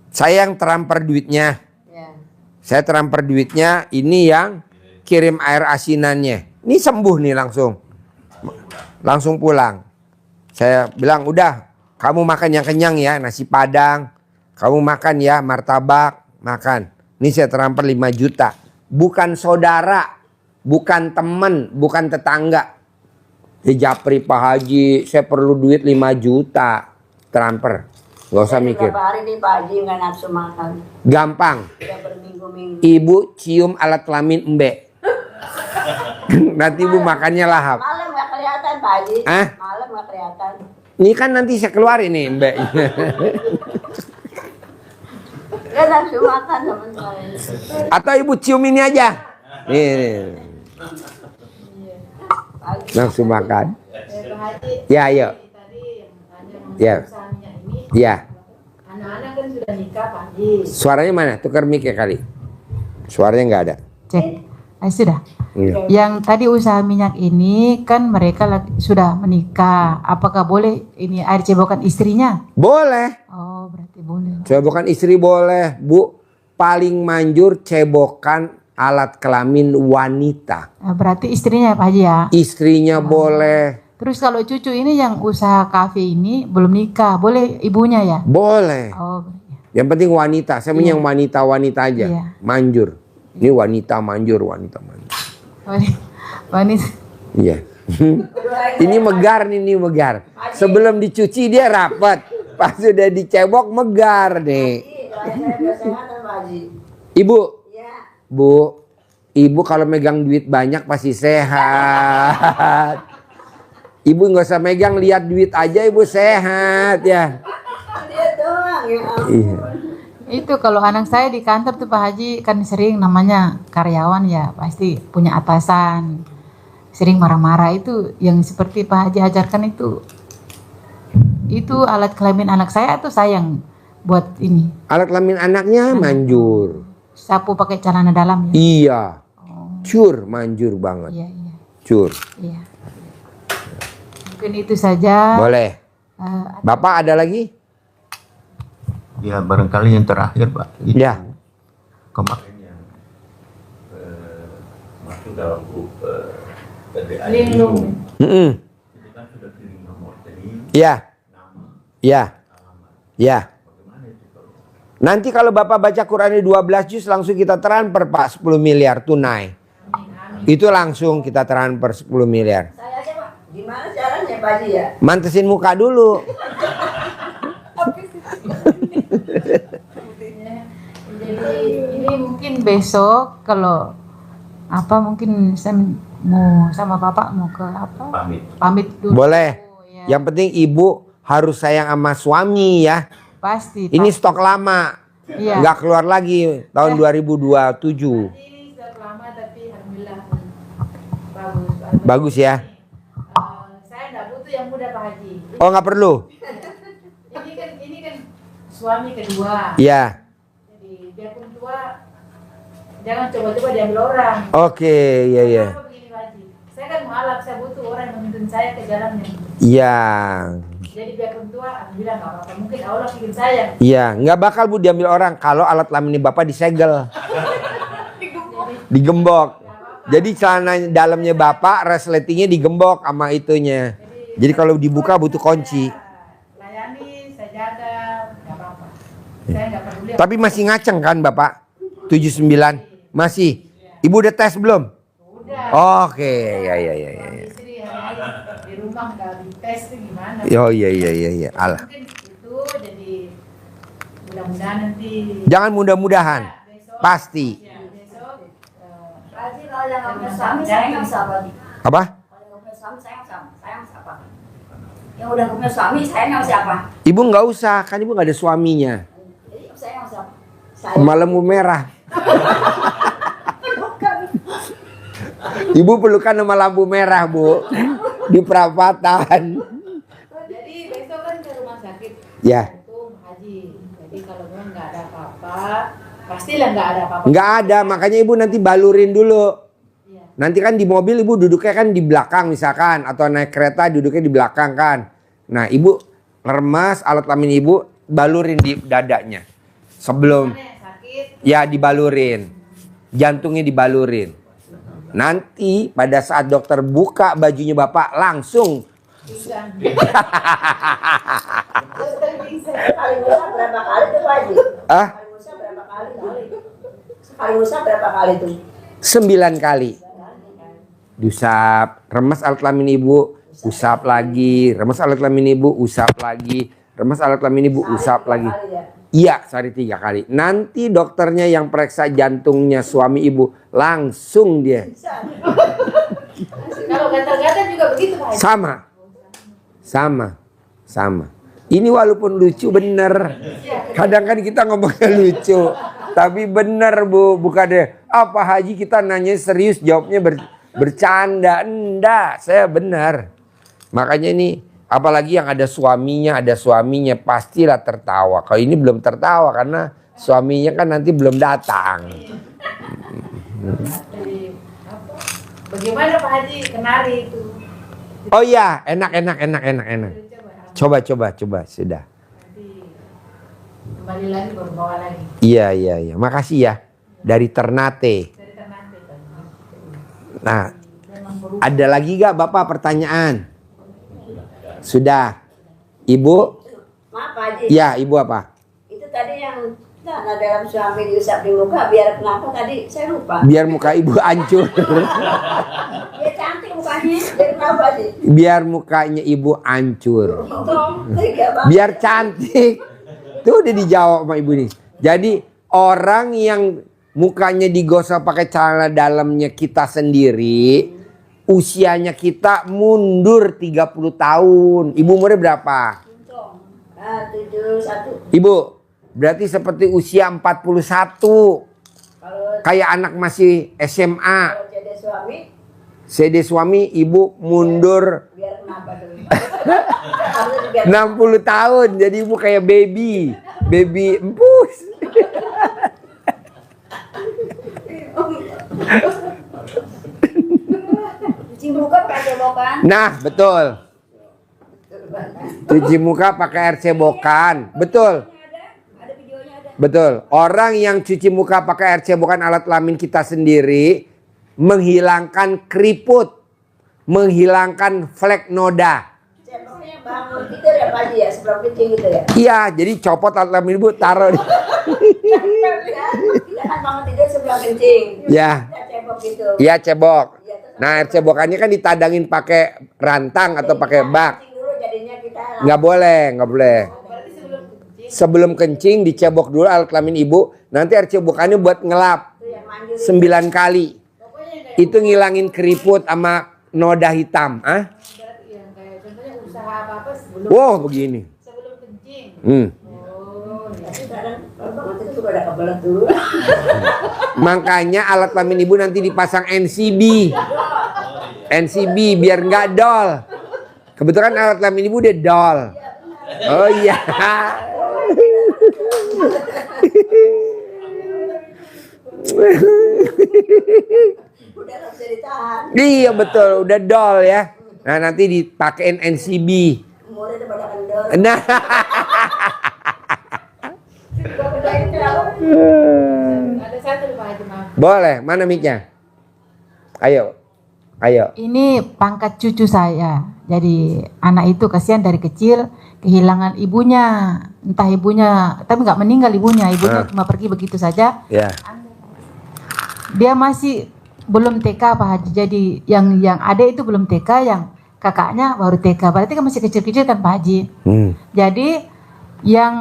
Saya yang transfer duitnya. Ya. Saya transfer duitnya, ini yang kirim air asinannya. Ini sembuh nih langsung. Langsung pulang. Saya bilang udah, kamu makan yang kenyang ya, nasi padang. Kamu makan ya, martabak, makan. Ini saya transfer 5 juta. Bukan saudara, bukan teman, bukan tetangga. Ya japri Pak Haji, saya perlu duit 5 juta. Transfer. Gak usah mikir. Berapa hari nih Pak Haji nggak nafsu makan? Gampang. Udah berminggu-minggu. Ibu cium alat kelamin embe. Nanti ibu makannya lahap. Malam nggak kelihatan Pak Haji. Hah? Malam nggak kelihatan. Ini kan nanti saya keluarin nih embe. Dia nafsu makan teman saya. Atau ibu cium ini aja. Nih. Langsung makan. Pak Haji. Ya, ayo. Tadi yang tanya Ya. usaha minyak ini. Ya. Anak-anak kan sudah nikah Pak Haji. Suaranya mana? Tukar mic ya kali. Suaranya nggak ada. Cek. Sudah. Iya. Yang tadi usaha minyak ini kan mereka sudah menikah. Apakah boleh ini air cebokan istrinya? Boleh. Oh, berarti boleh. Cebokan istri boleh. Bu, paling manjur cebokan alat kelamin wanita. Nah, berarti istrinya ya Pak Haji ya. Istrinya boleh. Terus kalau cucu ini yang usaha kafe ini belum nikah, boleh ibunya ya? Boleh. Oh, Yang penting wanita. Saya yang wanita-wanita aja. Iya. Manjur. Ini wanita manjur, wanita manjur. wanita. Iya. Ini megar nih, ini megar. Sebelum dicuci dia rapat. Pas sudah dicebok megar nih. Ibu, Iya. Bu, ibu kalau megang duit banyak pasti sehat. Ibu nggak usah megang, lihat duit aja ibu sehat ya. Dia doang ya ampun. Iya. Itu kalau anak saya di kantor tuh Pak Haji kan sering namanya karyawan ya pasti punya atasan. Sering marah-marah itu yang seperti Pak Haji ajarkan itu. Itu alat kelamin anak saya tuh sayang buat ini. Alat kelamin anaknya manjur. Sapu pakai celana dalam ya. Iya. Cur, manjur banget. Iya, iya. Cur. Iya. Mungkin itu saja. Boleh. Eh, Bapak ada lagi? Ya barangkali yang terakhir Pak. Itu Ya. kemarin yang masuk dalam grup PDA Linglung. Mm-mm. itu kan sudah kirim nomor rekening, Ya. nama, Ya. alamat. Ya. Bagaimana itu kalau Nanti kalau Bapak baca Qurannya 12 juz langsung kita transfer Pak 10 miliar tunai. Itu langsung kita transfer 10 miliar. Saya aja Pak, gimana caranya Pak Haji ya? Mantesin muka dulu. Jadi ini mungkin besok kalau apa mungkin saya mau sama Bapak mau ke apa? pamit? Pamit dulu. Boleh. Ya, Yang penting ibu harus sayang sama suami ya. pasti. Ini Pak. stok lama. Iya. Nggak keluar lagi tahun 2027. Ini sudah lama tapi alhamdulillah bagus. Bagus ya. Saya nggak butuh yang muda Pak Haji. Oh nggak perlu. Ini kan suami kedua. Ya. Jadi biarpun tua jangan coba-coba diambil orang. Oke, ya ya. Kenapa begini Pak Haji? Saya kan mualaf, saya butuh orang yang menuntun saya ke jalannya. Iya. Jadi biarpun tua, alhamdulillah nggak apa-apa. Mungkin Allah bikin saya. Iya, nggak bakal Bu diambil orang kalau alat kelamin Bapak disegel. Digembok. Jadi celana dalamnya Bapak resletingnya digembok sama itunya. Jadi kalau dibuka butuh kunci. Layani, saya jaga, nggak apa-apa. Saya nggak peduli. Tapi masih ngaceng kan Bapak? 79 masih. Ibu udah tes belum? Udah. Oke, ya ya ya ya. Istri hari-hari di rumah nggak dites tuh gimana? Oh iya iya iya iya. Allah. Mungkin itu jadi mudah-mudahan nanti. Jangan mudah-mudahan. Besok, Pasti. ya, besok. Pak Haji kalau yang nggak punya suami saya nggak bisa Pak Haji. Apa? Kalau nggak punya suami saya nggak siapa? Yang udah punya suami saya nggak siapa? Ibu nggak usah, kan ibu nggak ada suaminya. Jadi saya nggak siapa? Saya Malam lampu merah. Ibu pelukan sama lampu merah Bu di perapatan. Jadi besok kan ke rumah sakit. Ya. Jantung Haji. Jadi kalau memang nggak ada apa-apa, pastilah nggak ada apa-apa. Nggak ada, makanya ibu nanti balurin dulu. Iya. Nanti kan di mobil ibu duduknya kan di belakang misalkan, atau naik kereta duduknya di belakang kan. Nah ibu remas alat kelamin ibu balurin di dadanya. Sebelum Mana yang sakit? ya dibalurin, jantungnya dibalurin. Nanti pada saat dokter buka bajunya Bapak langsung. Bisa. paling besar berapa kali tuh Pak Haji? Ah, Paling besar berapa kali? Paling besar berapa kali tuh? 9 kali. Diusap, remas alat kelamin ibu, usap lagi, remas alat kelamin ibu, usap lagi, remas alat kelamin ibu, usap lagi. Kali ya? Iya, sehari 3 kali. Nanti dokternya yang periksa jantungnya suami ibu langsung dia. Kalau gatal-gatal juga begitu Pak Haji. Sama. Ini walaupun lucu bener. Kadang kan kita ngomongnya lucu, tapi bener Bu, bukan deh. Apa Haji kita nanya serius jawabnya bercanda. Enggak, saya bener. Makanya ini apalagi yang ada suaminya pastilah tertawa. Kalau ini belum tertawa karena suaminya kan nanti belum datang. Jadi, apa? Bagaimana Pak Haji kenari itu? Oh iya, enak. Coba. Coba sudah. Nanti kembali lagi baru bawa lagi. Iya. Makasih ya dari Ternate. Dari Ternate kan. Nah, Memang berubah. ada lagi gak Bapak pertanyaan? Sudah. Ibu? Maaf Pak Haji. Ya, Ibu apa? Itu tadi yang nah, dalam suami diusap di muka biar kenapa tadi saya lupa. Biar muka Ibu hancur. Dia cantik mukanya, biar kenapa sih? Biar mukanya Ibu hancur. Tega banget. Biar cantik. Tuh udah dijawab sama Ibu nih. Jadi orang yang mukanya digosok pakai celana dalamnya kita sendiri, usianya kita mundur 30 tahun. Ibu umurnya berapa? 71. Ibu berarti seperti usia 41. Kayak anak masih SMA. Kalau jadi suami, CD suami, ibu mundur biar kenapa tuh? Harusnya biar 60 tahun. Jadi ibu kayak baby. Baby empus. cuci muka pakai cebokan. Nah, betul. Cuci muka pakai air cebokan. Betul. Ada videonya ada. Betul. Orang yang cuci muka pakai air cebokan alat kelamin kita sendiri menghilangkan keriput, menghilangkan flek noda. Ceboknya bangun tidur ya Pak Haji ya, sebelum kencing gitu ya. Iya, jadi copot alat kelamin ibu taruh di. Kita kan bangun tidur sebelum kencing. Ya. Kita cebok gitu. Iya, cebok. Nah, air cebokannya kan ditadangin pakai rantang atau pakai bak. Kencing dulu jadinya kita. Nggak boleh, nggak boleh. Sebelum kencing dicebok dulu alat kelamin ibu. Nanti air cebokannya buat ngelap Itu yang mandiri. 9 kali. Itu ngilangin keriput sama noda hitam. Ah? Yang kayak contohnya usaha apa-apa sebelum Wow, begini. kencing. Tapi kadang kalau bangun tidur sudah ada kebelet dulu. Makanya alat kelamin ibu nanti dipasang NCB. NCB biar nggak dol. Kebetulan alat kelamin ibu udah dol. Oh iya. Udah nggak bisa ditahan. Iya betul, udah dol ya. Nah nanti dipakein NCB. Umurnya udah pada kendor. Nah. Ada satu Pak Haji, maaf. Boleh, mana mic-nya? Ayo. Ayo. Ini pangkat cucu saya. Jadi anak itu kasihan dari kecil kehilangan ibunya. Entah ibunya, tapi nggak meninggal ibunya. Ibunya cuma pergi begitu saja. Ya. Dia masih belum TK Pak Haji. Jadi yang ada itu belum TK, yang kakaknya baru TK. Berarti kan masih kecil-kecil kan Pak Haji. Jadi yang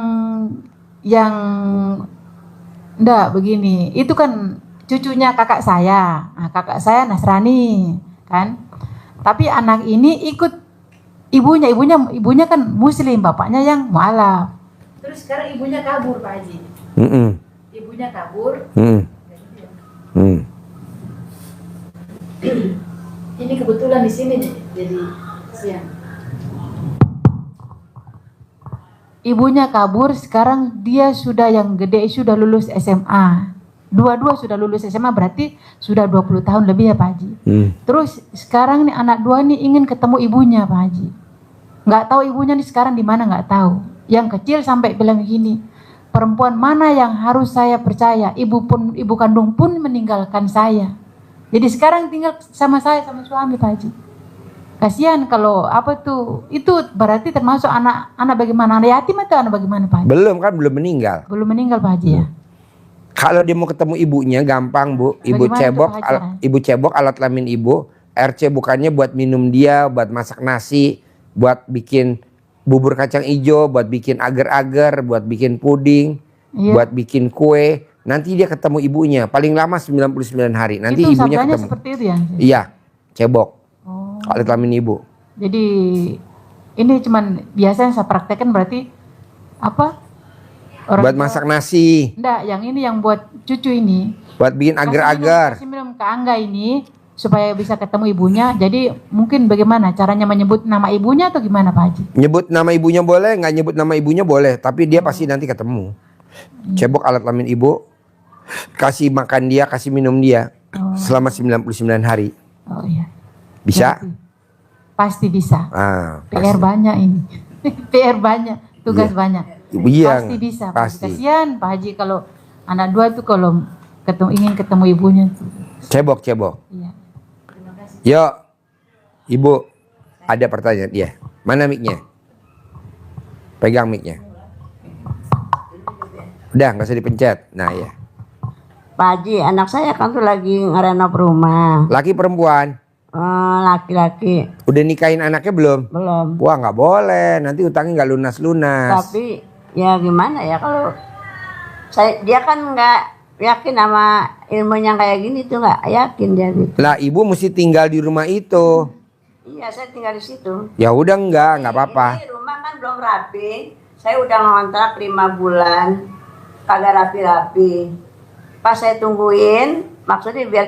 enggak begini. Itu kan cucunya kakak saya. Nah, kakak saya Nasrani kan. Tapi anak ini ikut ibunya kan muslim, bapaknya yang mualaf. Terus sekarang ibunya kabur Pak Haji. Ibunya kabur. Ini kebetulan di sini jadi siang. Ibunya kabur, sekarang dia sudah yang gede sudah lulus SMA. Dua-dua sudah lulus SMA, berarti sudah 20 tahun lebih ya Pak Haji. Terus sekarang nih anak dua nih ingin ketemu ibunya Pak Haji. Nggak tahu ibunya nih sekarang di mana, nggak tahu. Yang kecil sampai bilang gini, perempuan mana yang harus saya percaya? Ibu kandung pun meninggalkan saya. Jadi sekarang tinggal sama saya sama suami Pak Haji. Kasihan kalau apa tuh, itu berarti termasuk anak bagaimana? Anak yatim atau anak bagaimana Pak Haji? Belum kan, belum meninggal. Belum meninggal Pak Haji ya. Kalau dia mau ketemu ibunya gampang Bu. Ibu Bagaimana cebok, tuh, Pak Haji? ibu cebok alat kelamin ibu. Air cebokannya buat minum dia, buat masak nasi, buat bikin bubur kacang hijau, buat bikin agar-agar, buat bikin puding, buat bikin kue. Nanti dia ketemu ibunya. Paling lama 99 hari. Nanti Itu ibunya sabdanya ketemu. seperti itu ya? Iya, cebok. Oh. Alat kelamin ibu. Jadi ini cuman biasa yang saya praktekkan berarti apa? Buat masak nasi, Enggak, yang ini yang buat cucu ini. buat bikin agar-agar. Kasih minum ke Angga ini supaya bisa ketemu ibunya. Jadi mungkin bagaimana caranya menyebut nama ibunya atau gimana Pak Haji? Nyebut nama ibunya boleh, nggak nyebut nama ibunya boleh. Tapi dia pasti nanti ketemu. Cebok alat kelamin ibu. Kasih makan dia, kasih minum dia. Selama 99 hari. Oh iya. Bisa? Pasti bisa. Ah, PR banyak ini. PR banyak, tugas banyak. Iya, Pasti bisa. Pak Haji. pasti. Kasihan Pak Haji kalau anak dua tuh kalau ingin ketemu ibunya. Cebok. Iya. Yuk, ibu, ada pertanyaan dia. Mana mic-nya? Pegang mic-nya. Udah, nggak usah dipencet. Nah ya. Pak Haji, anak saya kan tuh lagi ngerenov rumah. Laki perempuan? Laki-laki. Udah nikahin anaknya belum? Belum. Wah nggak boleh, nanti utangnya nggak lunas-lunas. Tapi ya gimana ya kalau dia kan nggak yakin sama ilmunya kayak gini tuh, nggak yakin dia gitu. Lah ibu mesti tinggal di rumah itu. Iya, saya tinggal di situ. Ya udah nggak apa-apa. Ini rumah kan belum rapi. Saya udah ngontrak 5 bulan. kagak rapi-rapi. Pas saya tungguin, maksudnya biar